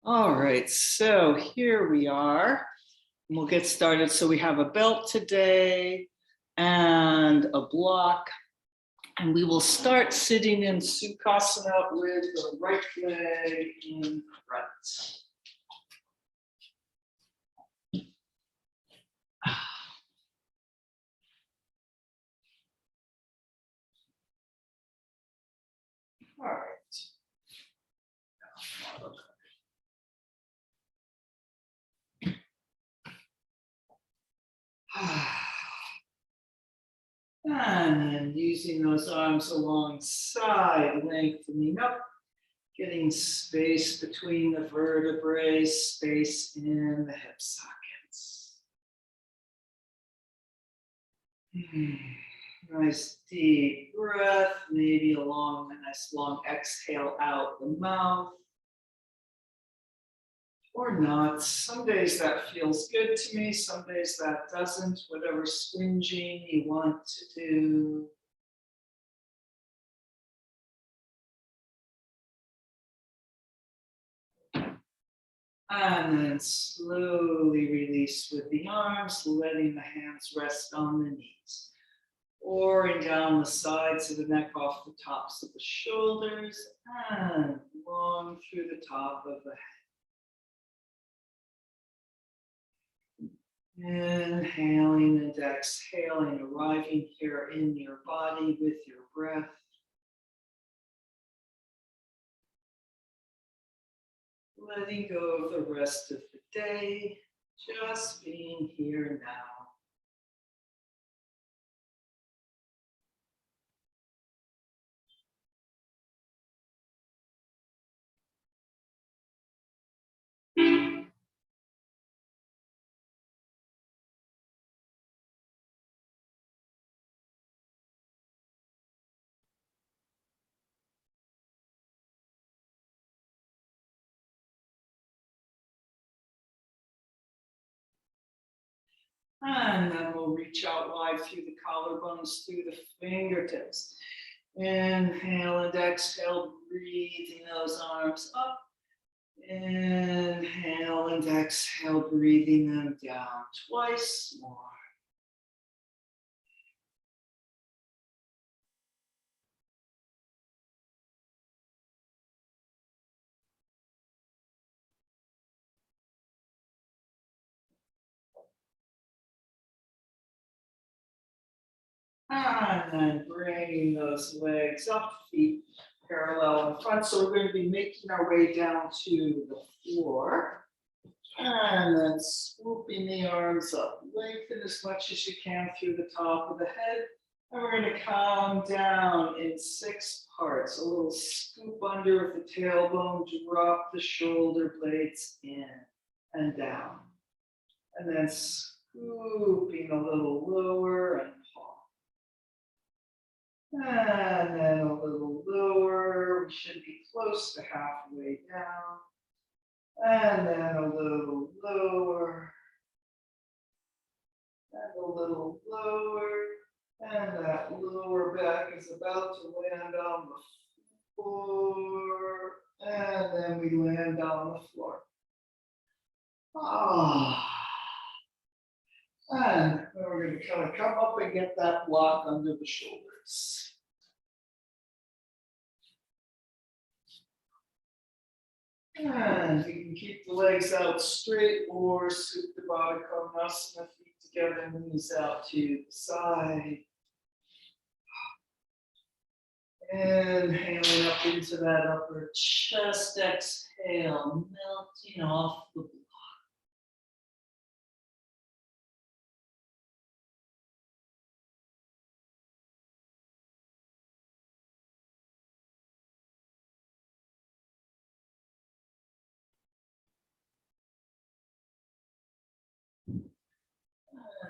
All right, so here we are. We'll get started. So we have a belt today and a block, and we will start sitting in Sukhasana with the right leg in front. All right. And then using those arms alongside, lengthening up, getting space between the vertebrae, space in the hip sockets. Nice deep breath, maybe a nice long exhale out the mouth. Or not. Some days that feels good to me, some days that doesn't. Whatever swinging you want to do. And then slowly release with the arms, letting the hands rest on the knees. Pouring down the sides of the neck off the tops of the shoulders and long through the top of the head. Inhaling and exhaling, arriving here in your body with your breath. Letting go of the rest of the day, just being here now. And then we'll reach out wide through the collarbones, through the fingertips. Inhale and exhale, breathing those arms up. Inhale and exhale, breathing them down twice more. And then bringing those legs up, feet parallel in front. So we're going to be making our way down to the floor. And then swooping the arms up. Lengthen as much as you can through the top of the head. And we're going to come down in 6 parts. A little scoop under of the tailbone, drop the shoulder blades in and down. And then scooping a little lower and pause. And then a little lower, we should be close to halfway down. And then a little lower. And a little lower. And that lower back is about to land on the floor. And then we land on the floor. And then we're going to kind of come up and get that block under the shoulders. And you can keep the legs out straight or Supta Baddha Konasana, feet together, knees out to the side. Inhaling up into that upper chest, exhale, melting off the block.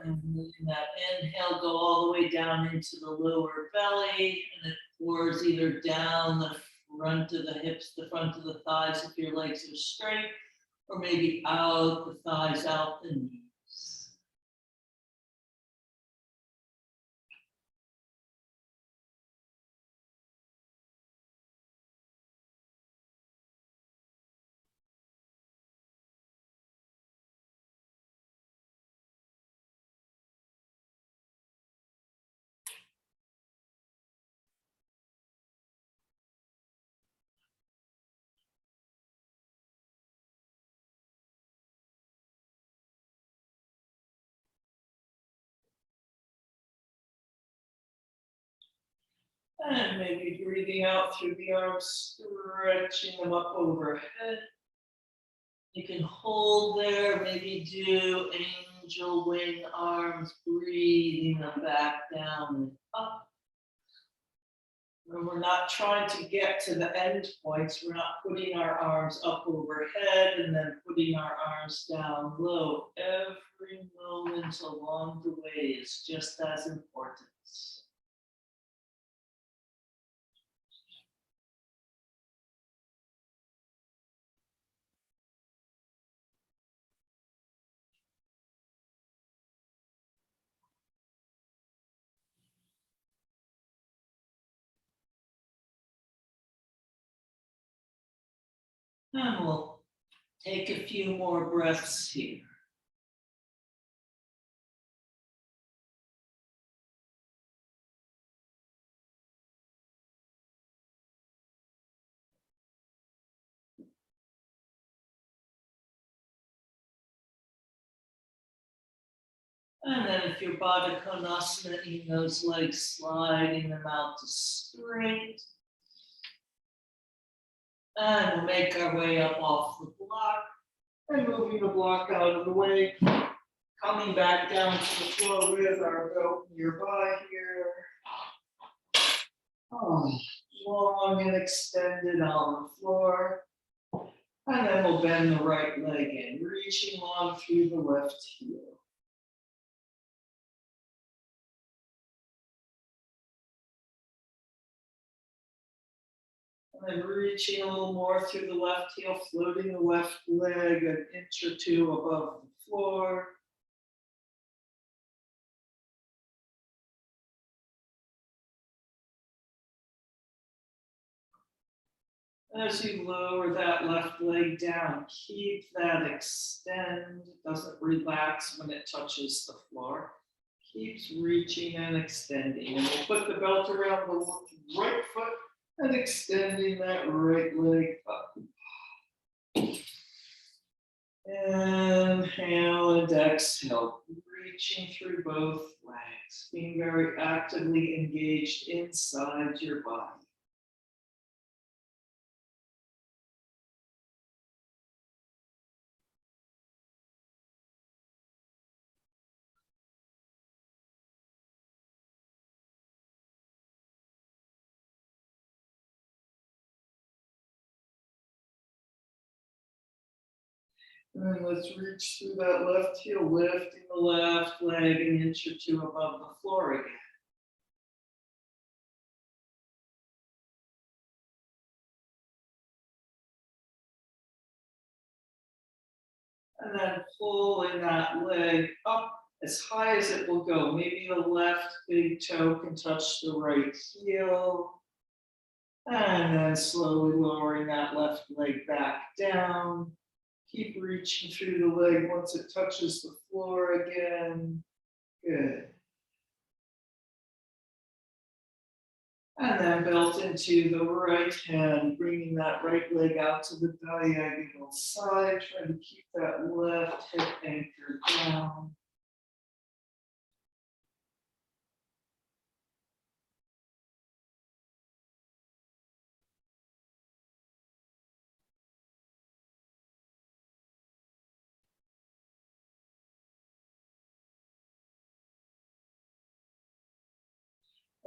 And moving that inhale, go all the way down into the lower belly, and it pours either down the front of the hips, the front of the thighs if your legs are straight, or maybe out the thighs, out the knees. And maybe breathing out through the arms, stretching them up overhead. You can hold there, maybe do angel wing arms, breathing them back down and up. And we're not trying to get to the end points. We're not putting our arms up overhead and then putting our arms down low. Every moment along the way is just as important. And we'll take a few more breaths here. And then if your Baddha Konasana, in those legs, sliding them out to straight. And we'll make our way up off the block and moving the block out of the way. Coming back down to the floor with our belt nearby here. Oh, long and extended on the floor. And then we'll bend the right leg in, reaching long through the left heel. And then reaching a little more through the left heel, floating the left leg an inch or two above the floor. As you lower that left leg down, keep that extend. It doesn't relax when it touches the floor. Keeps reaching and extending. And we'll put the belt around the right foot and extending that right leg up. Inhale and exhale, reaching through both legs, being very actively engaged inside your body. And let's reach through that left heel, lifting the left leg an inch or two above the floor again. And then pulling that leg up as high as it will go. Maybe the left big toe can touch the right heel. And then slowly lowering that left leg back down. Keep reaching through the leg once it touches the floor again. Good. And then belt into the right hand, bringing that right leg out to the diagonal side. Try to keep that left hip anchored down.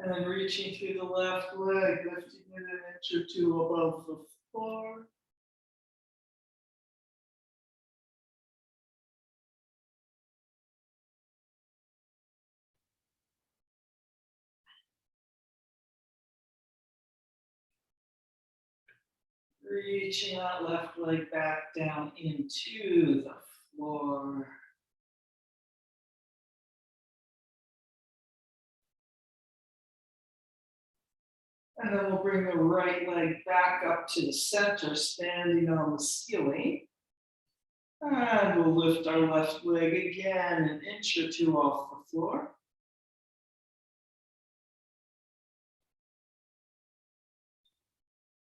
And then reaching through the left leg, lifting it an inch or two above the floor. Reaching that left leg back down into the floor. And then we'll bring the right leg back up to the center, standing on the ceiling. And we'll lift our left leg again, an inch or two off the floor.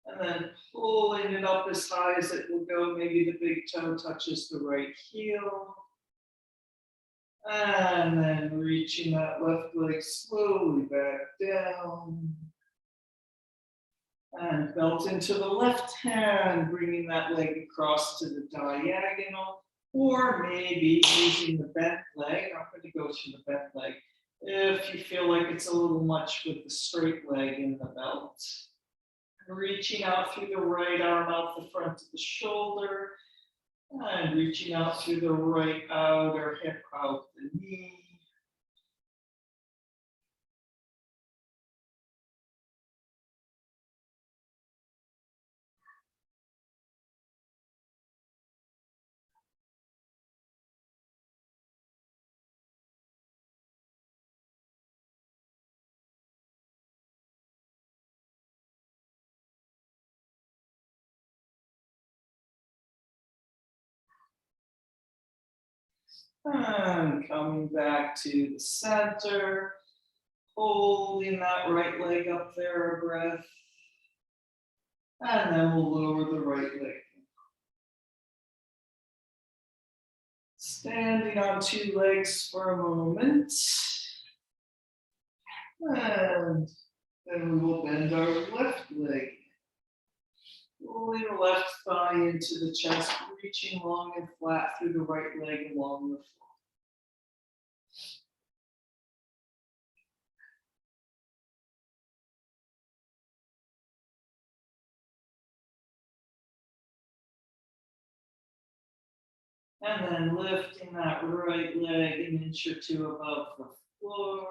And then pulling it up as high as it will go. Maybe the big toe touches the right heel. And then reaching that left leg slowly back down. And belt into the left hand, bringing that leg across to the diagonal, or maybe using the bent leg. I'm going to go to the bent leg if you feel like it's a little much with the straight leg in the belt. Reaching out through the right arm out the front of the shoulder, and reaching out through the right outer hip out the knee. And coming back to the center, holding that right leg up there, a breath. And then we'll lower the right leg. Standing on two legs for a moment. And then we will bend our left leg. Pulling the left thigh into the chest, reaching long and flat through the right leg along the floor. And then lifting that right leg an inch or two above the floor.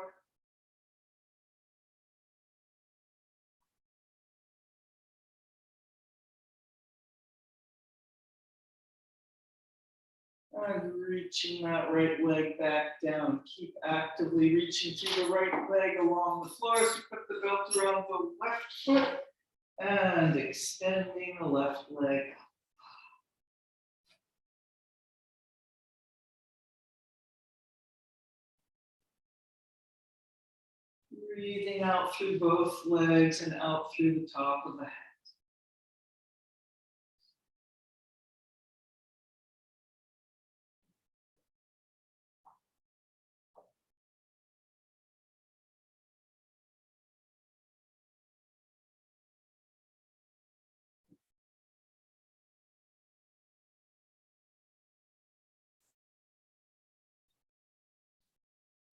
And reaching that right leg back down. Keep actively reaching through the right leg along the floor as you put the belt around the left foot and extending the left leg. Breathing out through both legs and out through the top of the head.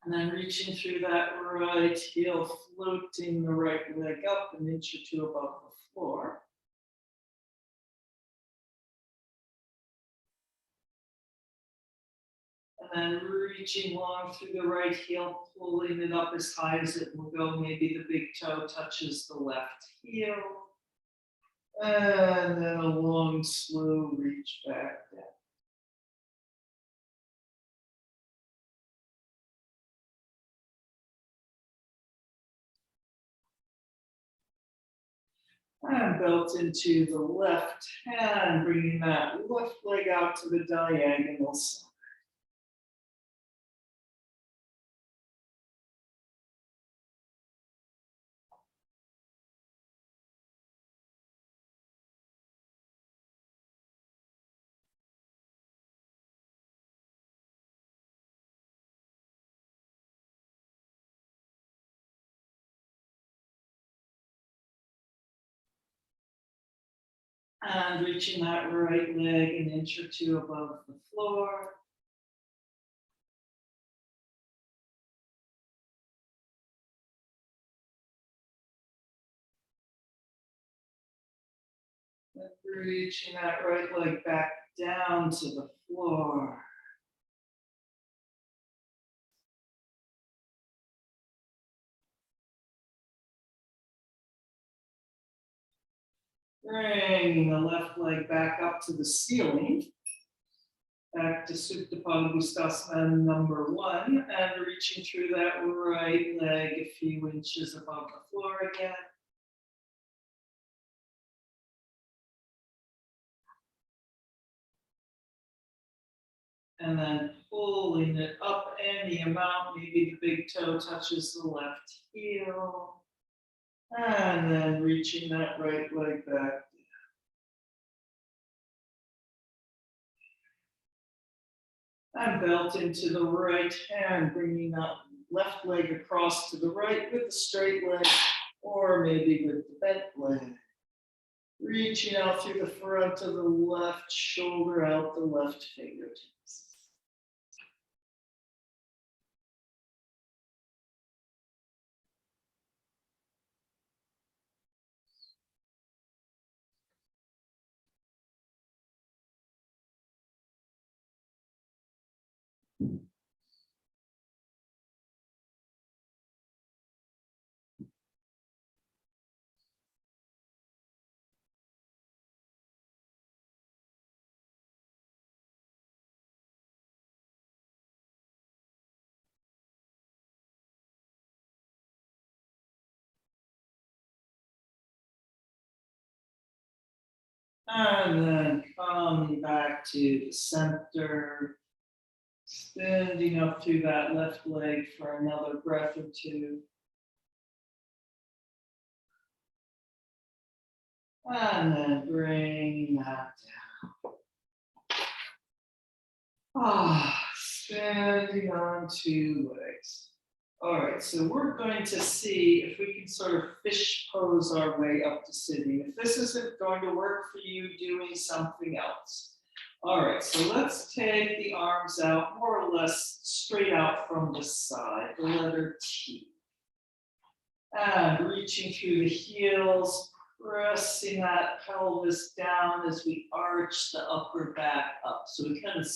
And then reaching through that right heel, floating the right leg up an inch or two above the floor. And then reaching long through the right heel, pulling it up as high as it will go. Maybe the big toe touches the left heel. And then a long, slow reach back down. And belt into the left hand, bringing that left leg out to the diagonal side. And reaching that right leg an inch or two above the floor. And reaching that right leg back down to the floor. Bringing the left leg back up to the ceiling. Back to Supta Padangusthasana number 1, and reaching through that right leg a few inches above the floor again. And then pulling it up any amount, maybe the big toe touches the left heel. And then reaching that right leg back. And belt into the right hand, bringing that left leg across to the right with the straight leg, or maybe with the bent leg. Reaching out through the front of the left shoulder, out the left fingertips. And then coming back to the center, extending up through that left leg for another breath or two. And then bring that down. Standing on two legs. All right, so we're going to see if we can sort of fish pose our way up to sitting. If this isn't going to work for you, doing something else. All right, so let's take the arms out more or less straight out from the side, the letter T. And reaching through the heels, pressing that pelvis down as we arch the upper back up. So we kind of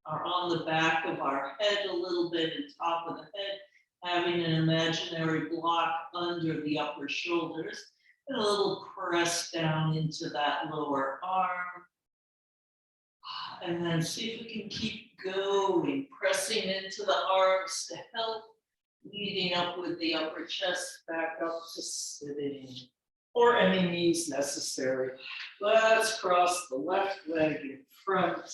are on the back of our head a little bit and top of the head, having an imaginary block under the upper shoulders, and a little press down into that lower arm. And then see if we can keep going, pressing into the arms to help, leading up with the upper chest back up to sitting, or any knees necessary. Let's cross the left leg in front.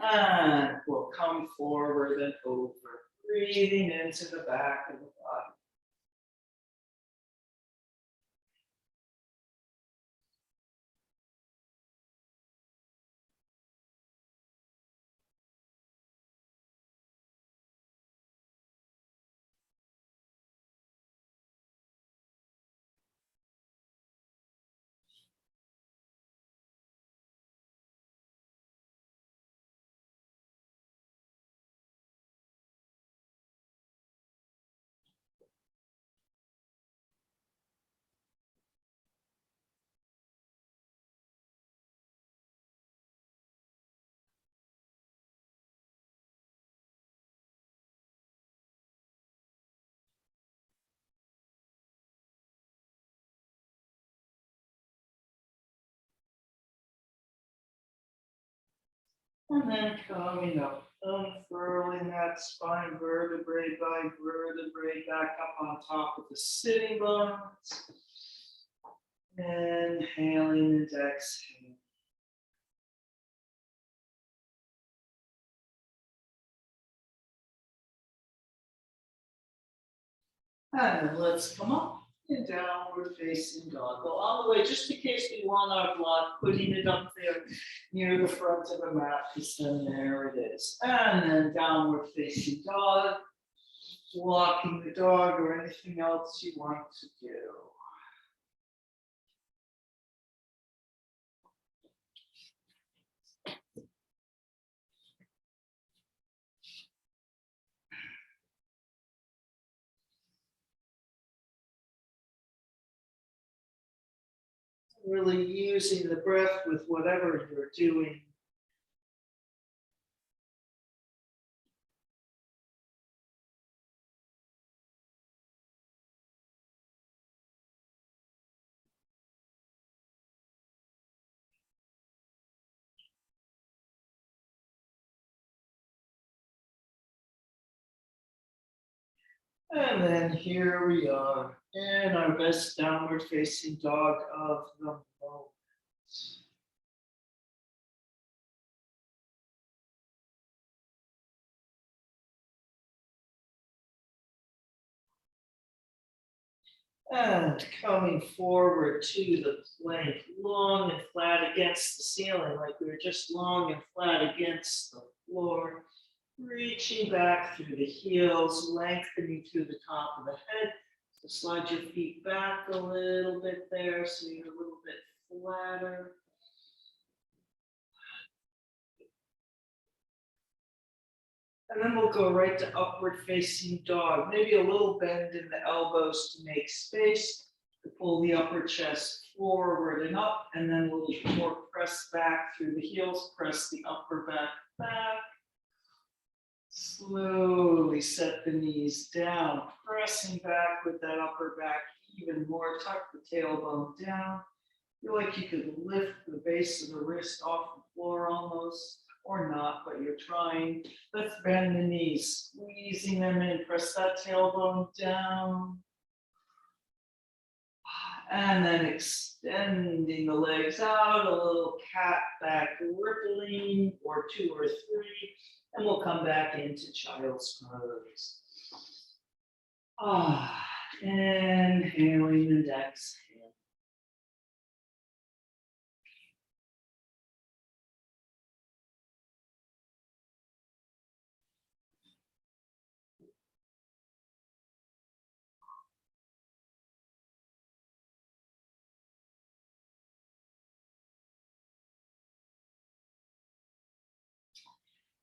And we'll come forward and over, breathing into the back of the body. And then coming up, unfurling that spine vertebrae by vertebrae back up on top of the sitting bones. Inhaling and exhaling. And let's come up and downward facing dog. Go all the way, just in case we want our block, putting it up there near the front of the mat, because then there it is. And then downward facing dog, walking the dog or anything else you want to do. Really using the breath with whatever you're doing. And then here we are in our best downward facing dog of the moment. And coming forward to the plank, long and flat against the ceiling, like we were just long and flat against the floor. Reaching back through the heels, lengthening through the top of the head, So slide your feet back a little bit there so you're a little bit flatter. And then we'll go right to upward facing dog. Maybe a little bend in the elbows to make space, to pull the upper chest forward and up, and then a little more press back through the heels, press the upper back back. Slowly set the knees down, pressing back with that upper back even more. Tuck the tailbone down. Feel like you could lift the base of the wrist off the floor almost, or not, but you're trying. Let's bend the knees, squeezing them in. Press that tailbone down. And then extending the legs out, a little cat back rippling, or 2 or 3. And we'll come back into child's pose. Inhaling and exhaling.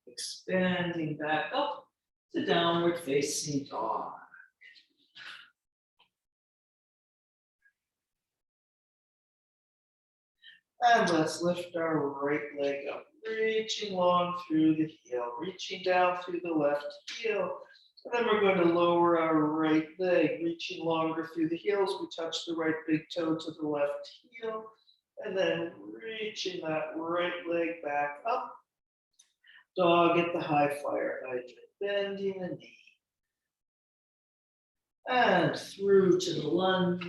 Expanding back up to downward facing dog. And let's lift our right leg up, reaching long through the heel, reaching down through the left heel. And then we're going to lower our right leg, reaching longer through the heels. We touch the right big toe to the left heel, and then reaching that right leg back up. Dog at the high flyer hydrant, bending the knee. And through to the lunge.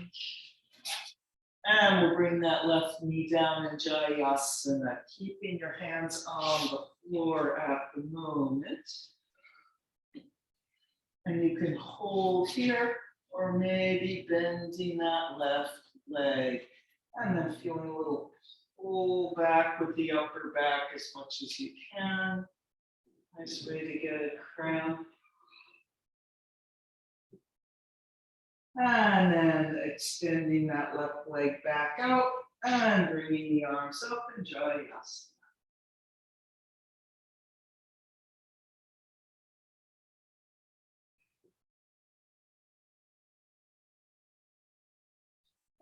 And we'll bring that left knee down in Jayasana, keeping your hands on the floor at the moment. And you can hold here, or maybe bending that left leg. And then feeling a little pull back with the upper back as much as you can. Nice way to get a cramp. And then extending that left leg back out and bringing the arms up in Jayasana.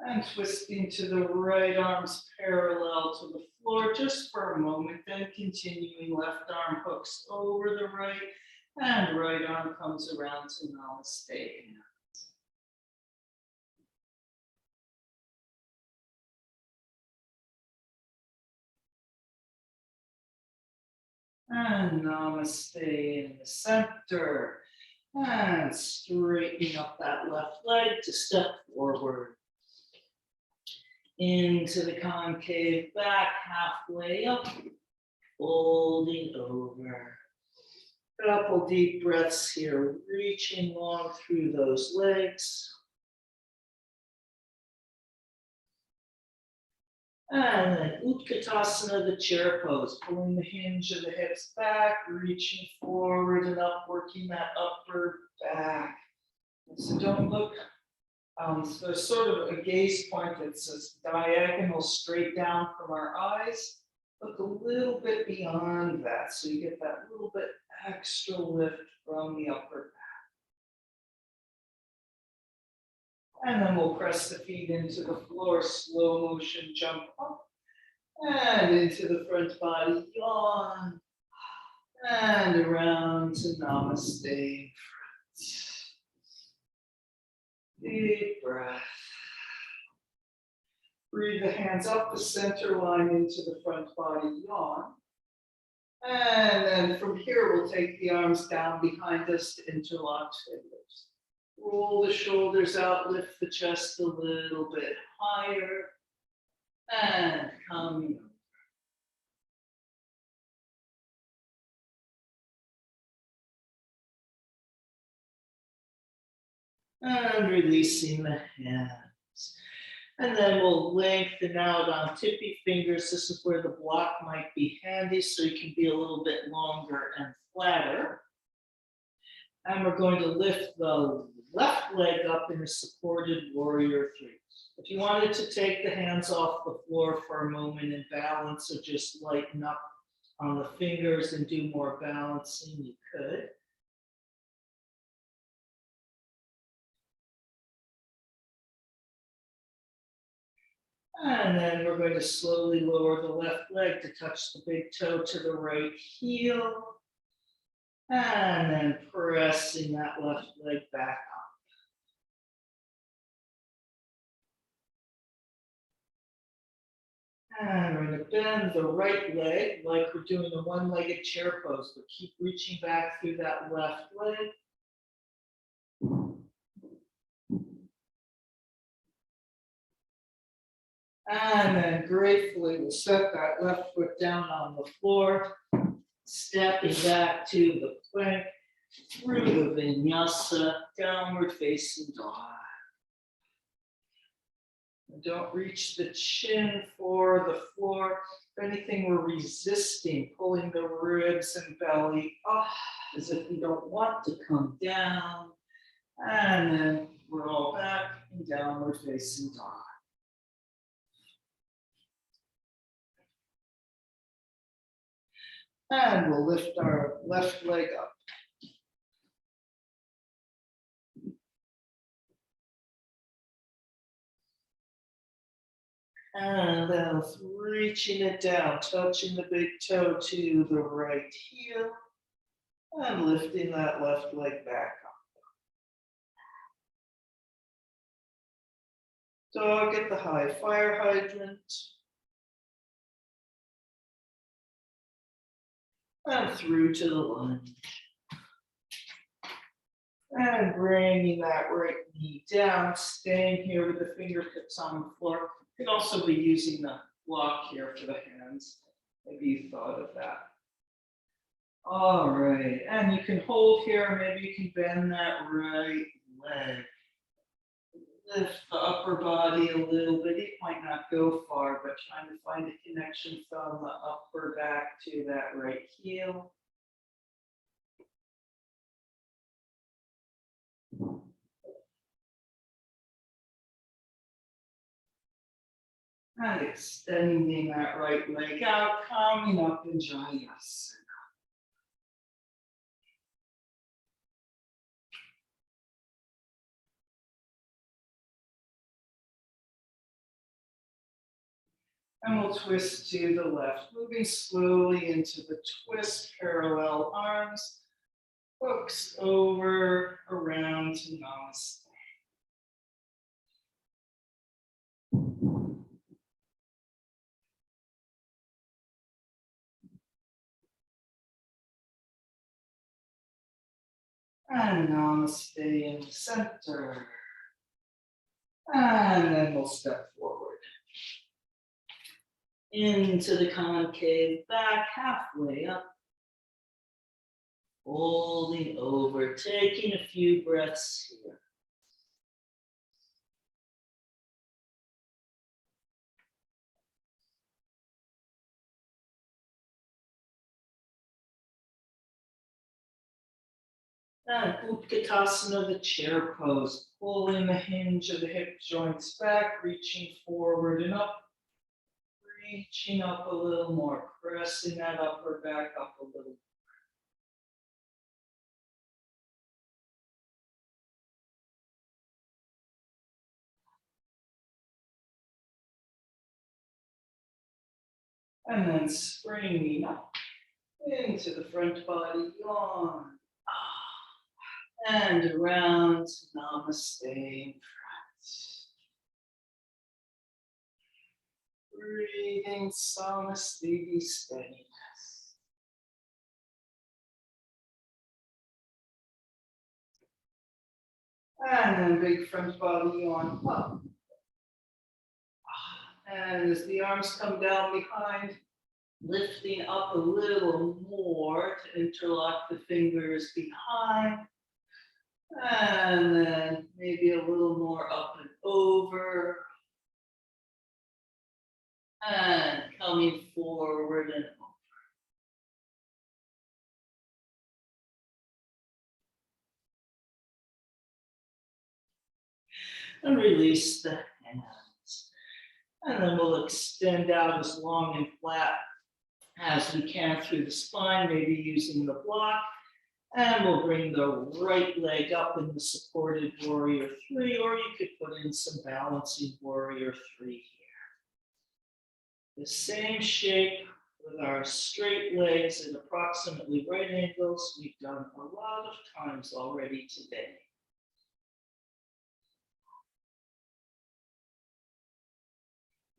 And twisting to the right arms parallel to the floor just for a moment, then continuing left arm hooks over the right and right arm comes around to Namaste. And Namaste in the center. And straightening up that left leg to step forward. Into the concave back, halfway up, folding over. Couple deep breaths here, reaching long through those legs. And then Utkatasana, the chair pose, pulling the hinge of the hips back, reaching forward and up, working that upper back. And so don't look, there's sort of a gaze point that says diagonal straight down from our eyes. Look a little bit beyond that, so you get that little bit extra lift from the upper back. And then we'll press the feet into the floor, slow motion jump up and into the front body, yawn, and around to Namaste. Deep breath. Breathe the hands up the center line into the front body, yawn. And then from here, we'll take the arms down behind us to interlock fingers. Roll the shoulders out, lift the chest a little bit higher. And coming over. And releasing the hands. And then we'll lengthen out on tippy fingers. This is where the block might be handy, so you can be a little bit longer and flatter. And we're going to lift the left leg up in a supported warrior three. If you wanted to take the hands off the floor for a moment and balance, or just lighten up on the fingers and do more balancing, you could. And then we're going to slowly lower the left leg to touch the big toe to the right heel. And then pressing that left leg back up. And we're going to bend the right leg like we're doing a one-legged chair pose, but keep reaching back through that left leg. And then gratefully we'll set that left foot down on the floor, stepping back to the plank, through the vinyasa, downward facing dog. Don't reach the chin for the floor. If anything, we're resisting, pulling the ribs and belly up as if we don't want to come down. And then roll back and downward facing dog. And we'll lift our left leg up. And then reaching it down, touching the big toe to the right heel, and lifting that left leg back up. Dog at the high fire hydrant. And through to the lunge. And bringing that right knee down, staying here with the fingertips on the floor. You can also be using the block here for the hands. Maybe you thought of that. All right, and you can hold here, maybe you can bend that right leg. Lift the upper body a little bit. It might not go far, but trying to find a connection from the upper back to that right heel. And extending that right leg out, coming up in GentleVinyasa. And we'll twist to the left, moving slowly into the twist, parallel arms, hooks over, around to Namaste. And Namaste in the center. And then we'll step forward. Into the concave back, halfway up. Holding over, taking a few breaths here. And Utkatasana, the chair pose, pulling the hinge of the hip joints back, reaching forward and up, reaching up a little more, pressing that upper back up a little. And then springing up into the front body, yawn. And around to Namaste in front. Breathing Namaste steadiness. And then big front body yawn up. And as the arms come down behind, lifting up a little more to interlock the fingers behind. And then maybe a little more up and over. And coming forward and over. And release the hands. And then we'll extend out as long and flat as we can through the spine, maybe using the block. And we'll bring the right leg up in the supported warrior 3, or you could put in some balancing warrior 3 here. The same shape with our straight legs at approximately right angles. We've done a lot of times already today.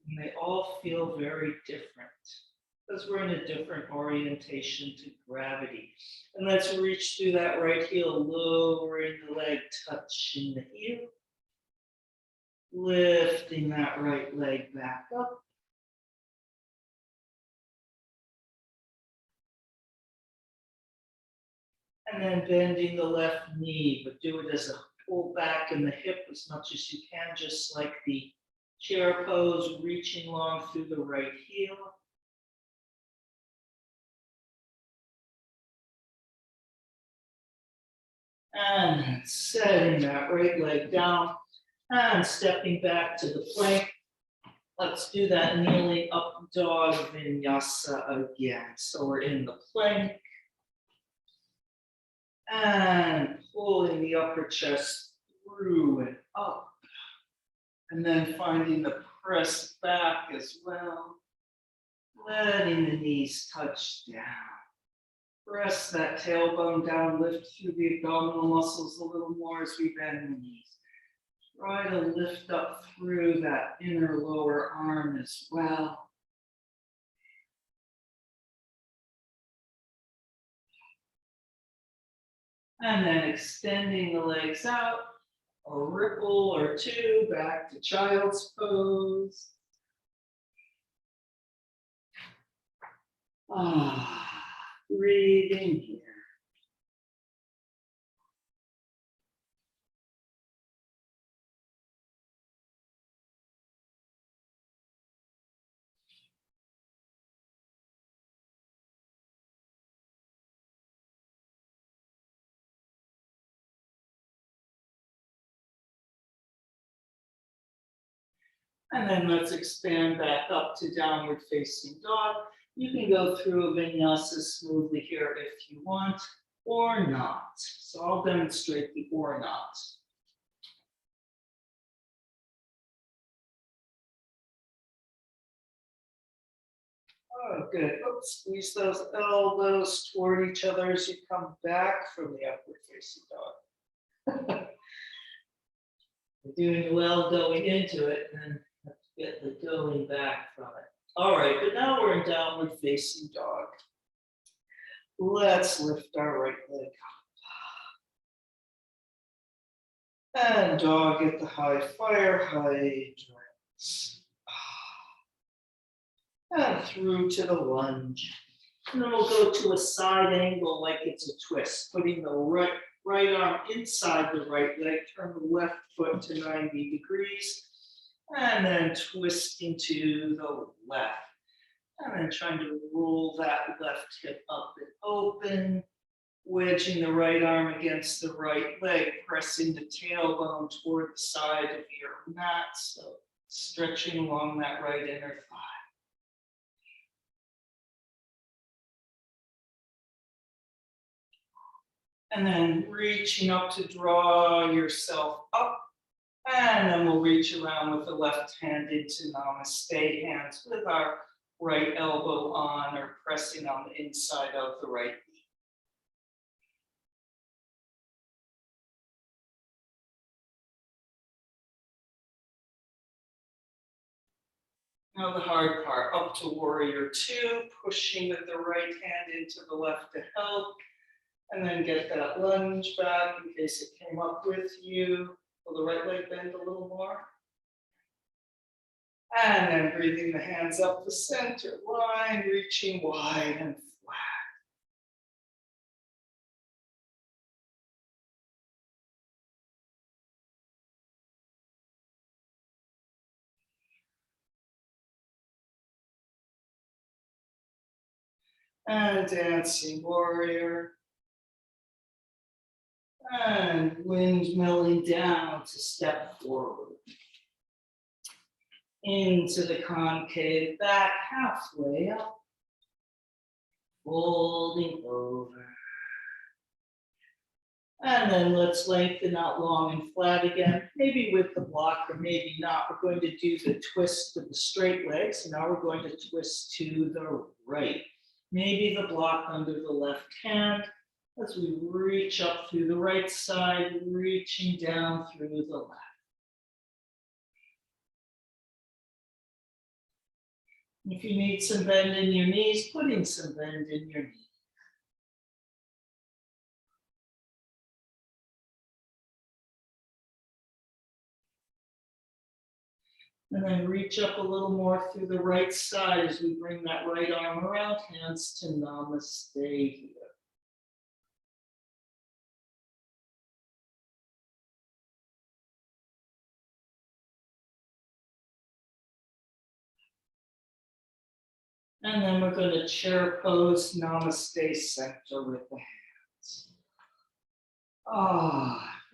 And they all feel very different because we're in a different orientation to gravity. And let's reach through that right heel, lowering the leg, touching the heel, lifting that right leg back up. And then bending the left knee, but do it as a pull back in the hip as much as you can, just like the chair pose, reaching long through the right heel. And setting that right leg down and stepping back to the plank. Let's do that kneeling up dog vinyasa again. So we're in the plank. And pulling the upper chest through and up. And then finding the press back as well. Letting the knees touch down. Press that tailbone down, lift through the abdominal muscles a little more as we bend the knees. Try to lift up through that inner lower arm as well. And then extending the legs out, a ripple or two back to child's pose. Breathing here. And then let's expand back up to downward facing dog. You can go through a vinyasa smoothly here if you want, or not. So I'll demonstrate the or not. Oh, good. Oops, squeeze those elbows toward each other as you come back from the upward facing dog. You're doing well going into it, and then have to get the going back from it. All right, but now we're in downward facing dog. Let's lift our right leg up. And dog at the high fire hydrants. And through to the lunge. And then we'll go to a side angle like it's a twist, putting the right arm inside the right leg, turn the left foot to 90 degrees, and then twisting to the left. And then trying to roll that left hip up and open, wedging the right arm against the right leg, pressing the tailbone toward the side of your mat, so stretching along that right inner thigh. And then reaching up to draw yourself up. And then we'll reach around with the left hand into Namaste, hands with our right elbow on or pressing on the inside of the right knee. Now the hard part, up to warrior 2, pushing with the right hand into the left to help. And then get that lunge back in case it came up with you. Will the right leg bend a little more? And then breathing the hands up the center line, reaching wide and flat. And dancing warrior. And windmilling down to step forward. Into the concave back, halfway up. Folding over. And then let's lengthen out long and flat again, maybe with the block or maybe not. We're going to do the twist with the straight legs. So now we're going to twist to the right. Maybe the block under the left hand as we reach up through the right side, reaching down through the left. If you need some bend in your knees, putting some bend in your knees. And then reach up a little more through the right side as we bring that right arm around, hands to Namaste here. And then we're going to chair pose Namaste center with the hands.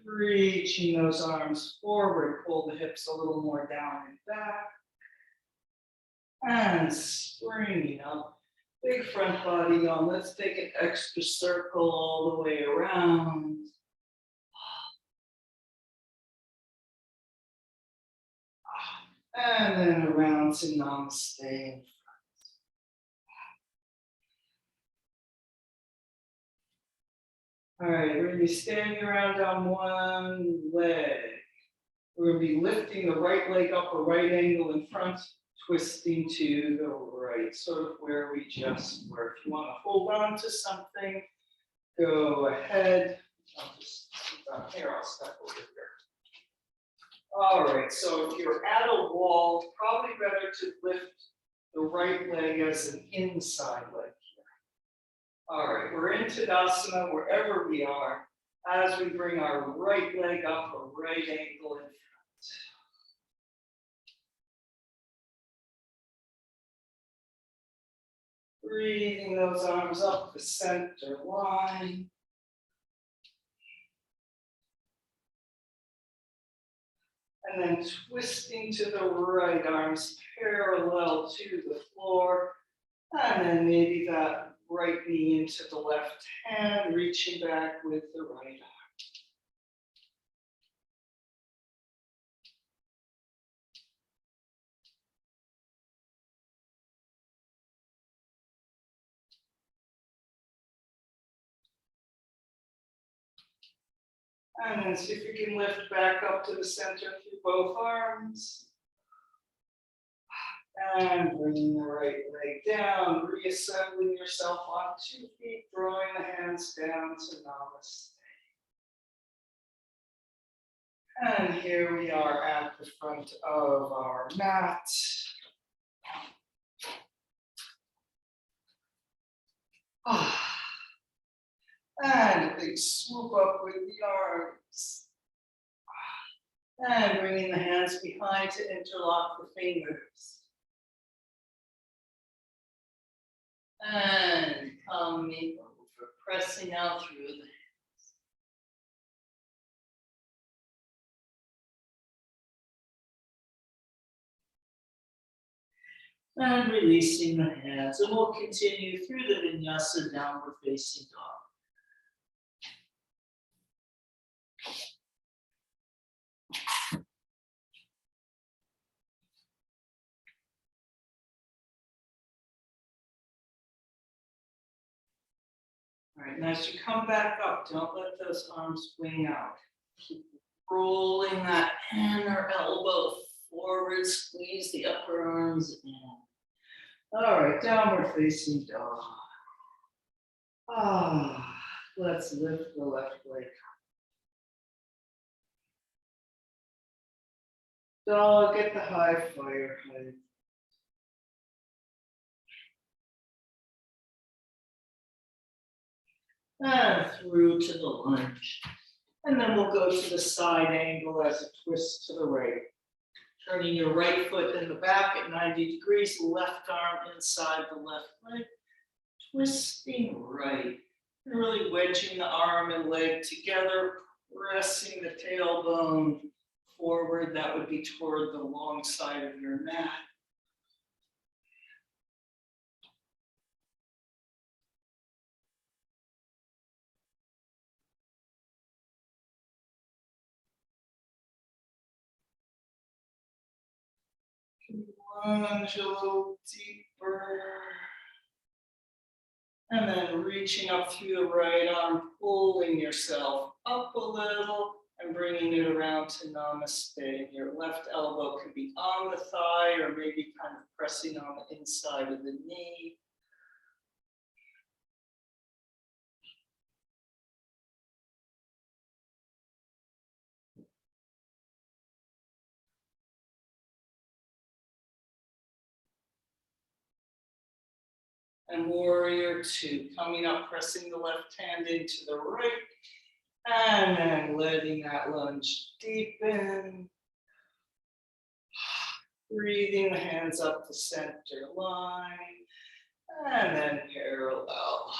Reaching those arms forward, pull the hips a little more down and back. And springing up, big front body on. Let's take an extra circle all the way around. And then around to Namaste. All right, we're going to be standing around on one leg. We're going to be lifting the right leg up a right angle in front, twisting to the right, sort of where we just were. If you want to hold on to something, go ahead. I'll just sit down here, I'll step over here. All right, so if you're at a wall, probably better to lift the right leg as an inside leg. All right, we're in Tadasana wherever we are as we bring our right leg up a right angle in front. Breathing those arms up the center line. And then twisting to the right, arms parallel to the floor. And then maybe that right knee into the left hand, reaching back with the right arm. And then see if you can lift back up to the center through both arms. And bringing the right leg down, reassembling yourself on 2 feet, drawing the hands down to Namaste. And here we are at the front of our mat. And a big swoop up with the arms. And bringing the hands behind to interlock the fingers. And coming over, pressing out through the hands. And releasing the hands. And we'll continue through the vinyasa, downward facing dog. All right, now as you come back up, don't let those arms wing out. Keep rolling that hand or elbow forward, squeeze the upper arms in. All right, downward facing dog. Let's lift the left leg. Dog at the high fire height. And through to the lunge. And then we'll go to the side angle as a twist to the right. Turning your right foot in the back at 90 degrees, left arm inside the left leg. Twisting right. Really wedging the arm and leg together, pressing the tailbone forward. That would be toward the long side of your mat. Plunge a little deeper. And then reaching up through the right arm, pulling yourself up a little and bringing it around to Namaste. Your left elbow could be on the thigh or maybe kind of pressing on the inside of the knee. And warrior two, coming up, pressing the left hand into the right, and then letting that lunge deepen. Breathing the hands up the center line, and then parallel.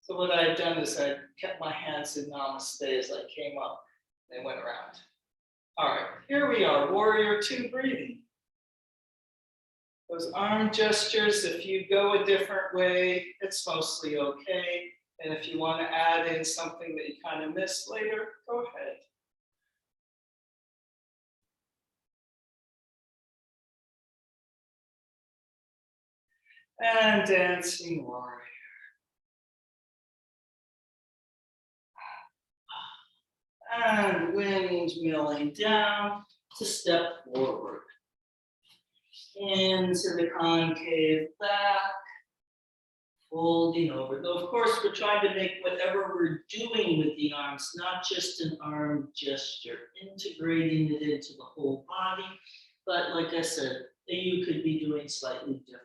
So what I've done is I kept my hands in Namaste as I came up and went around. All right, here we are, warrior two, breathing. Those arm gestures, if you go a different way, it's mostly okay. And if you want to add in something that you kind of missed later, go ahead. And dancing warrior. And windmilling down to step forward. Into the concave back. Folding over. Though, of course, we're trying to make whatever we're doing with the arms, not just an arm gesture, integrating it into the whole body. But like I said, you could be doing slightly different.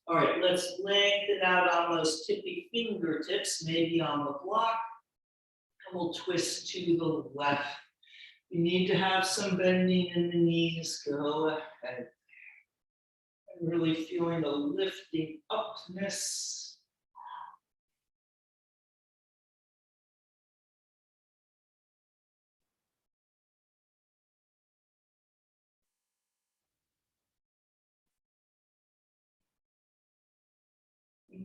All right, let's lengthen out on those tippy fingertips, maybe on the block, and we'll twist to the left. You need to have some bending in the knees. Go ahead. And really feeling the lifting upness.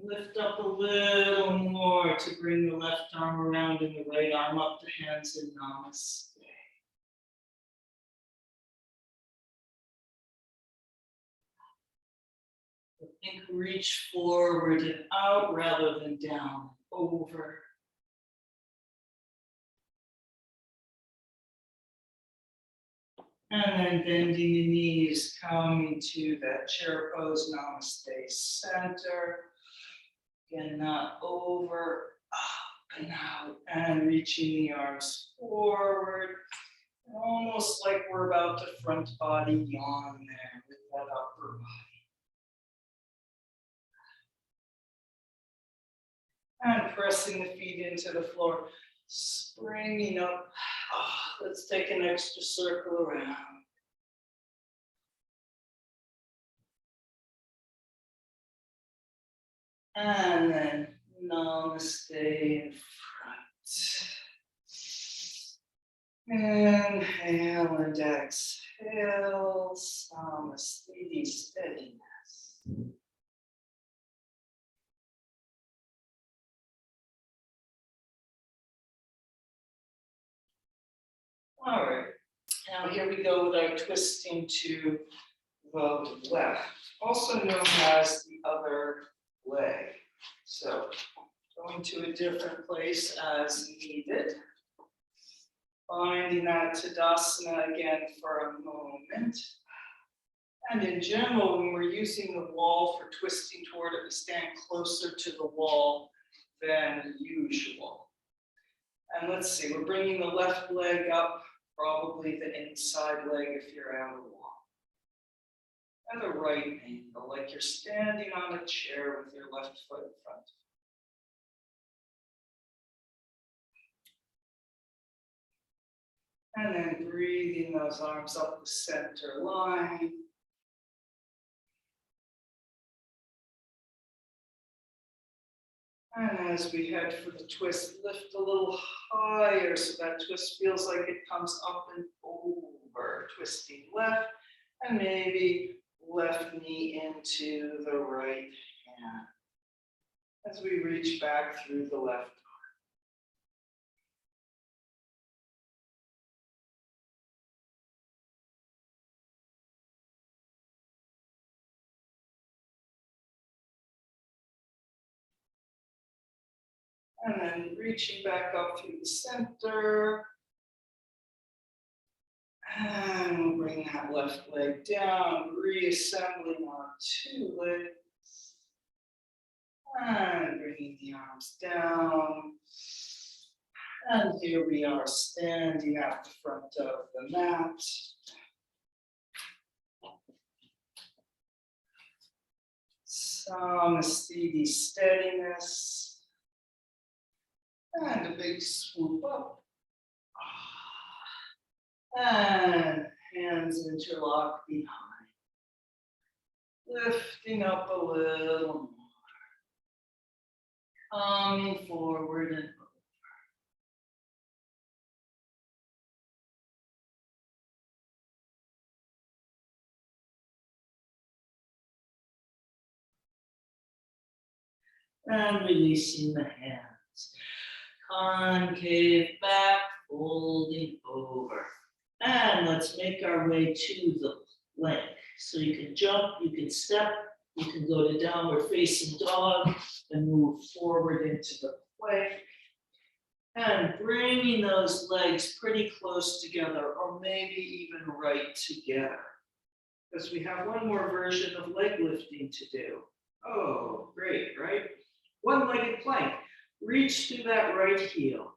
Lift up a little more to bring the left arm around and the right arm up to hands in Namaste. Think reach forward and out rather than down, over. And then bending the knees, coming to that chair pose, Namaste center. Again, not over, up and out, and reaching the arms forward. Almost like we're about to front body yawn there with that upper body. And pressing the feet into the floor, springing up. Let's take an extra circle around. And then Namaste in front. Inhale and exhale, Namaste, steadiness. All right, now here we go with our twisting to the left, also known as the other leg. So going to a different place as needed. Finding that Tadasana again for a moment. And in general, when we're using the wall for twisting toward it, we stand closer to the wall than usual. And let's see, we're bringing the left leg up, probably the inside leg if you're out of the wall. And the right ankle, like you're standing on a chair with your left foot in front. And then breathing those arms up the center line. And as we head for the twist, lift a little higher so that twist feels like it comes up and over. Twisting left and maybe left knee into the right hand as we reach back through the left. And then reaching back up through the center. And we'll bring that left leg down, reassembling on two legs. And bringing the arms down. And here we are standing at the front of the mat. Some steadiness. And a big swoop up. And hands interlock behind. Lifting up a little more. Coming forward and over. And releasing the hands. Concave back, folding over. And let's make our way to the plank. So you can jump, you can step, you can go to downward facing dog and move forward into the plank. And bringing those legs pretty close together, or maybe even right together. Because we have one more version of leg lifting to do. Oh, great, right? One-legged plank. Reach through that right heel.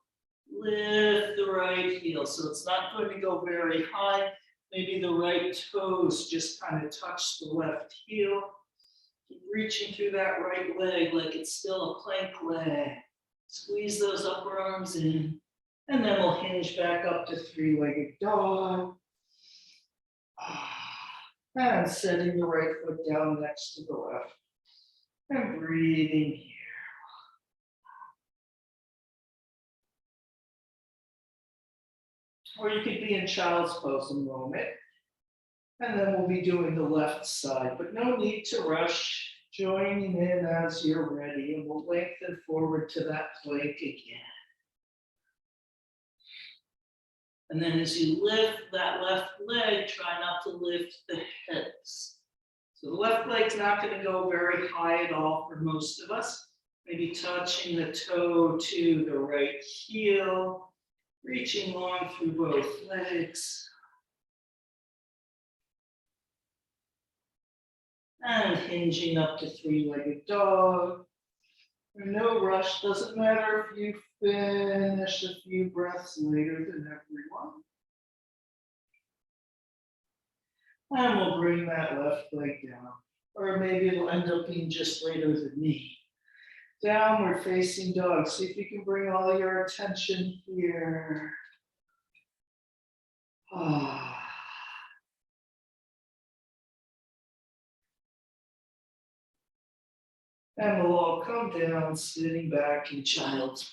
Lift the right heel. So it's not going to go very high. Maybe the right toes just kind of touch the left heel. Keep reaching through that right leg like it's still a plank leg. Squeeze those upper arms in. And then we'll hinge back up to three-legged dog. And setting the right foot down next to the left. And breathing here. Or you could be in child's pose a moment. And then we'll be doing the left side, but no need to rush. Joining in as you're ready, and we'll lengthen forward to that plank again. And then as you lift that left leg, try not to lift the hips. So the left leg's not going to go very high at all for most of us. Maybe touching the toe to the right heel. Reaching long through both legs. And hinging up to three-legged dog. No rush, doesn't matter if you finish a few breaths later than everyone. And we'll bring that left leg down. Or maybe it'll end up being just later than me. Downward facing dog. See if you can bring all your attention here. And we'll all come down, sitting back in child's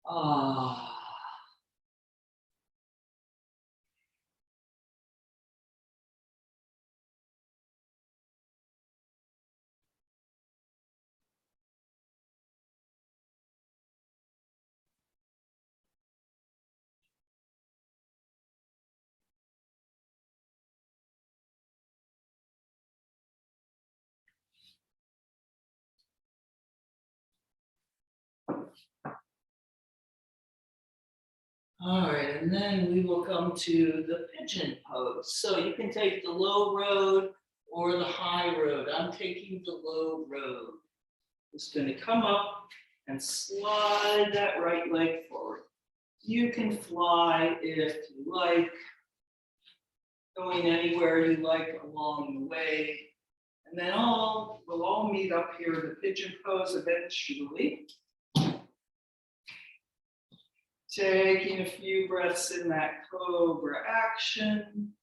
pose. All right, and then we will come to the pigeon pose. So you can take the low road or the high road. I'm taking the low road. Just going to come up and slide that right leg forward. You can fly if you like, going anywhere you like along the way. And then we'll all meet up here in the pigeon pose eventually. Taking a few breaths in that cobra action.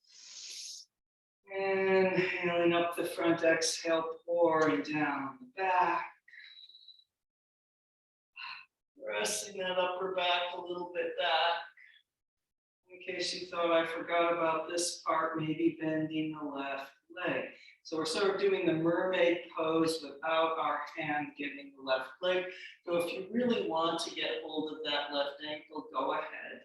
Inhaling up the front, exhale, pouring down the back. Pressing that upper back a little bit back. In case you thought I forgot about this part, maybe bending the left leg. So we're sort of doing the mermaid pose without our hand getting the left leg. So if you really want to get hold of that left ankle, go ahead.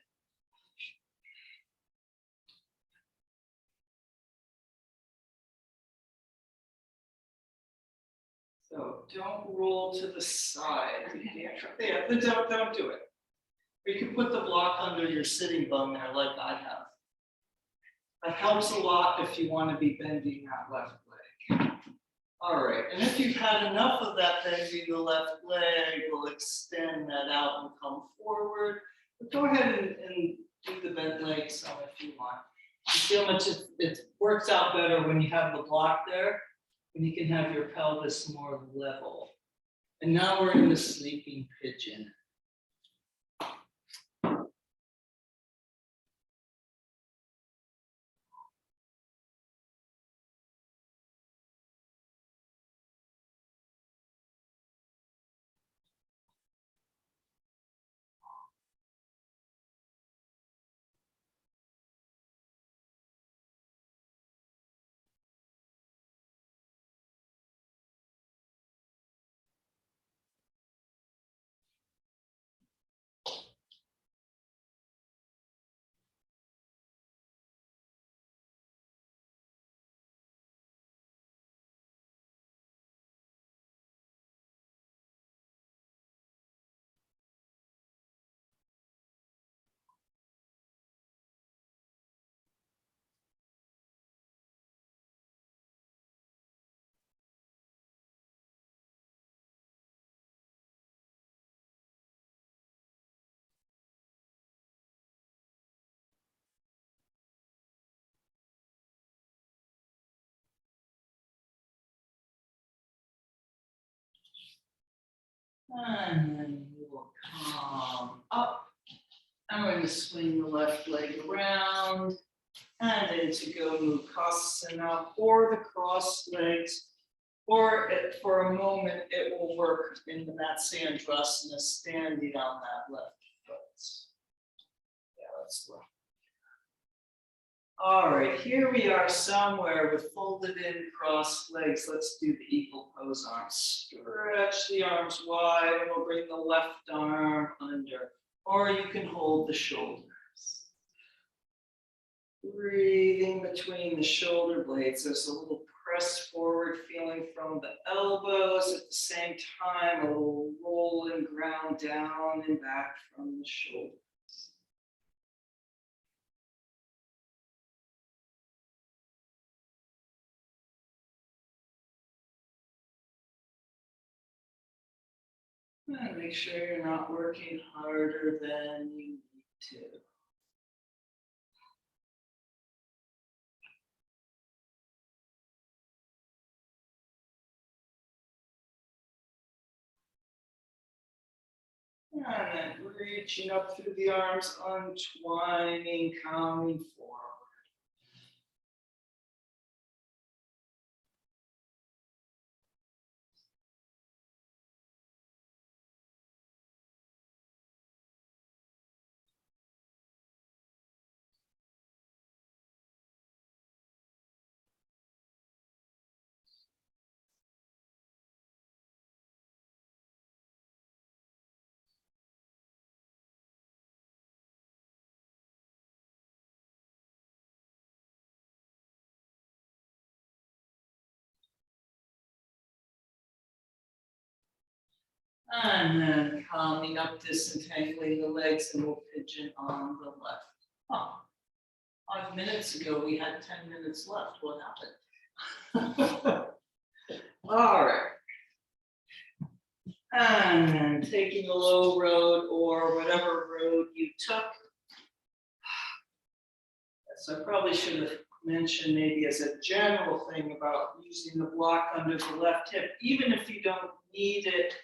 So don't roll to the side. Yeah, don't do it. Or you can put the block under your sitting bone there like I have. That helps a lot if you want to be bending that left leg. All right, and if you've had enough of that bending the left leg, we'll extend that out and come forward. But go ahead and do the bent leg some if you want. You see how much it works out better when you have the block there, and you can have your pelvis more level. And now we're in the sleeping pigeon. And then we will come up. I'm going to swing the left leg around and into Go Mukasana or the cross legs, or for a moment it will work in the Matsyendrasana standing on that left foot. Yeah, let's look. All right, here we are somewhere with folded in crossed legs. Let's do the eagle pose arms. Stretch the arms wide and we'll bring the left arm under, or you can hold the shoulders. Breathing between the shoulder blades. There's a little press forward feeling from the elbows at the same time, a little roll and ground down and back from the shoulders. And make sure you're not working harder than you need to. And then reaching up through the arms, untwining, coming forward. And then coming up, disentangling the legs, and we'll pigeon on the left. Huh. 5 minutes ago, we had 10 minutes left. What happened? All right. And then taking a low road or whatever road you took. So I probably should have mentioned maybe as a general thing about using the block under the left hip, even if you don't need it,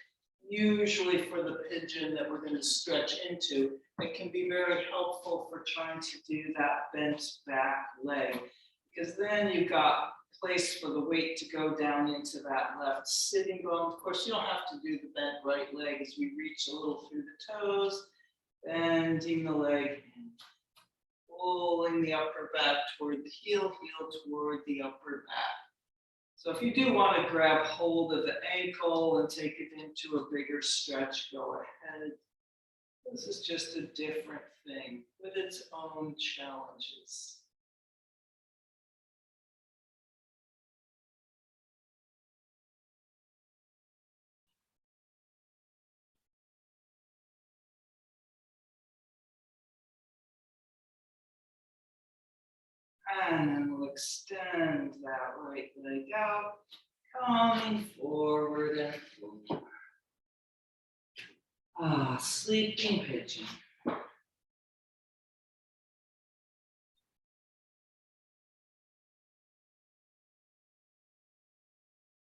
usually for the pigeon that we're going to stretch into, it can be very helpful for trying to do that bent back leg, because then you've got place for the weight to go down into that left sitting bone. Of course, you don't have to do the bent right leg as we reach a little through the toes, bending the leg and pulling the upper back toward the heel, heel toward the upper back. So if you do want to grab hold of the ankle and take it into a bigger stretch, go ahead. This is just a different thing with its own challenges. And then we'll extend that right leg out, coming forward and forward. Sleeping pigeon.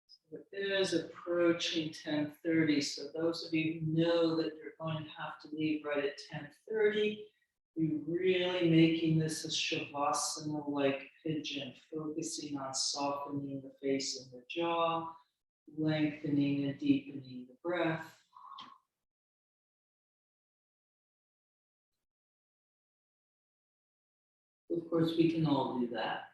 So it is approaching 10:30. So those of you who know that you're going to have to leave right at 10:30, you're really making this a shavasana-like pigeon, focusing on softening the face and the jaw, lengthening and deepening the breath. Of course, we can all do that.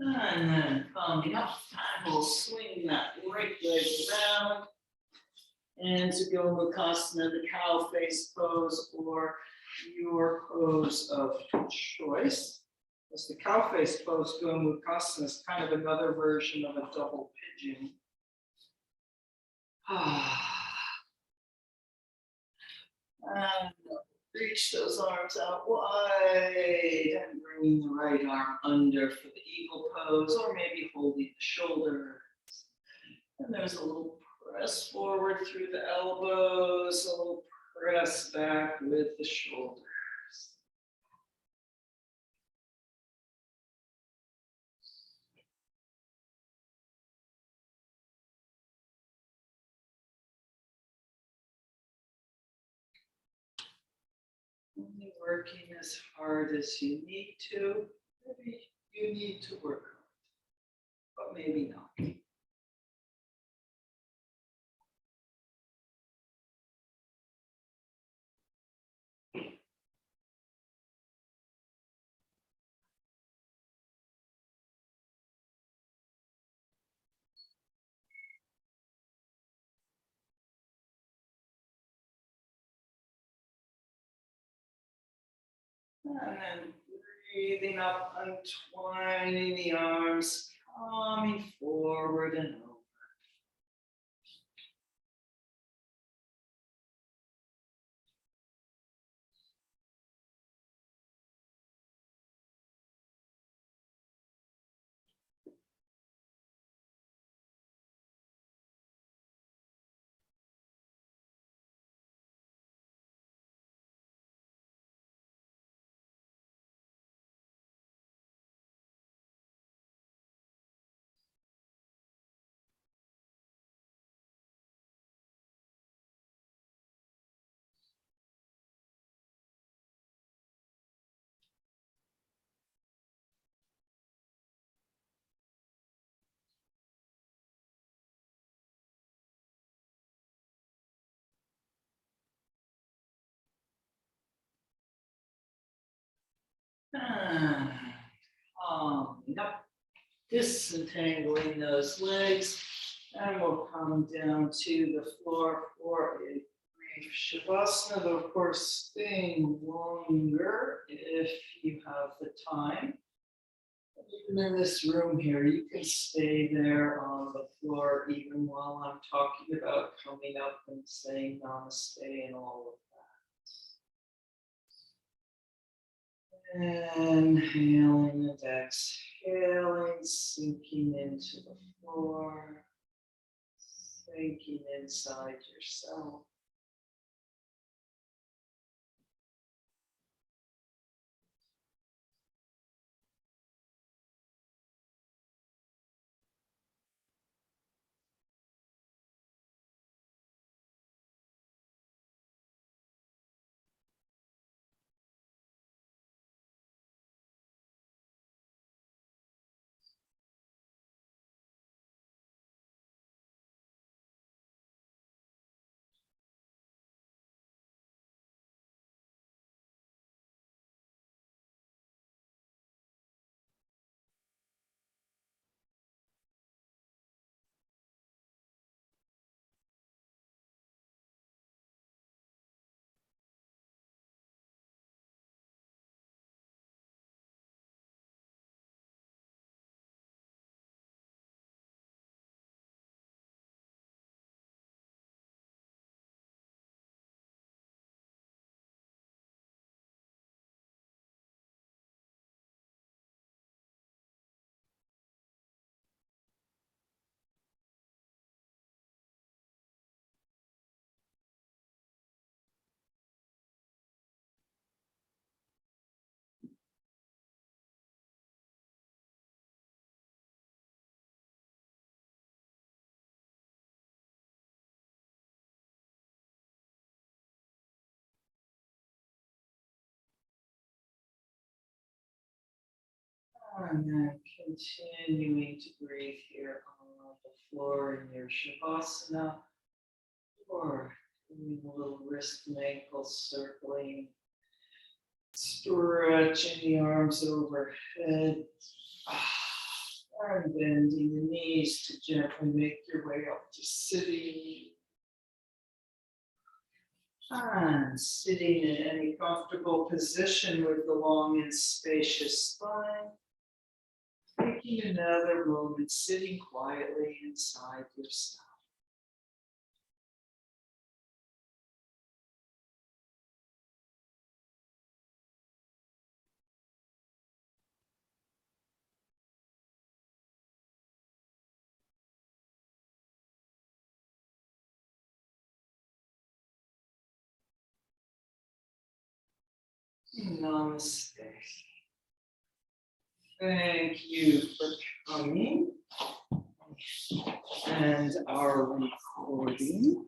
And then coming up, we'll swing that right leg around. And to go Makasana, the cow face pose, or your pose of choice. As the cow face pose, go Makasana is kind of another version of a double pigeon. And reach those arms out wide and bringing the right arm under for the eagle pose, or maybe holding the shoulder. And there's a little press forward through the elbows, a little press back with the shoulders. Only working as hard as you need to. Maybe you need to work hard, but maybe not. And then breathing up, untwining the arms, coming forward and over. And coming up, disentangling those legs, and we'll come down to the floor for a Shavasana, though, of course, staying longer if you have the time. Even in this room here, you can stay there on the floor even while I'm talking about coming up and saying Namaste and all of that. Inhaling and exhaling, sinking into the floor, sinking inside yourself. And then continuing to breathe here on the floor in your Shavasana, or doing a little wrist and ankle circling, stretching the arms overhead, and bending the knees to gently make your way up to sitting. And sitting in any comfortable position with the long and spacious spine. Taking another moment, sitting quietly inside yourself. Namaste. Thank you for coming. And our recording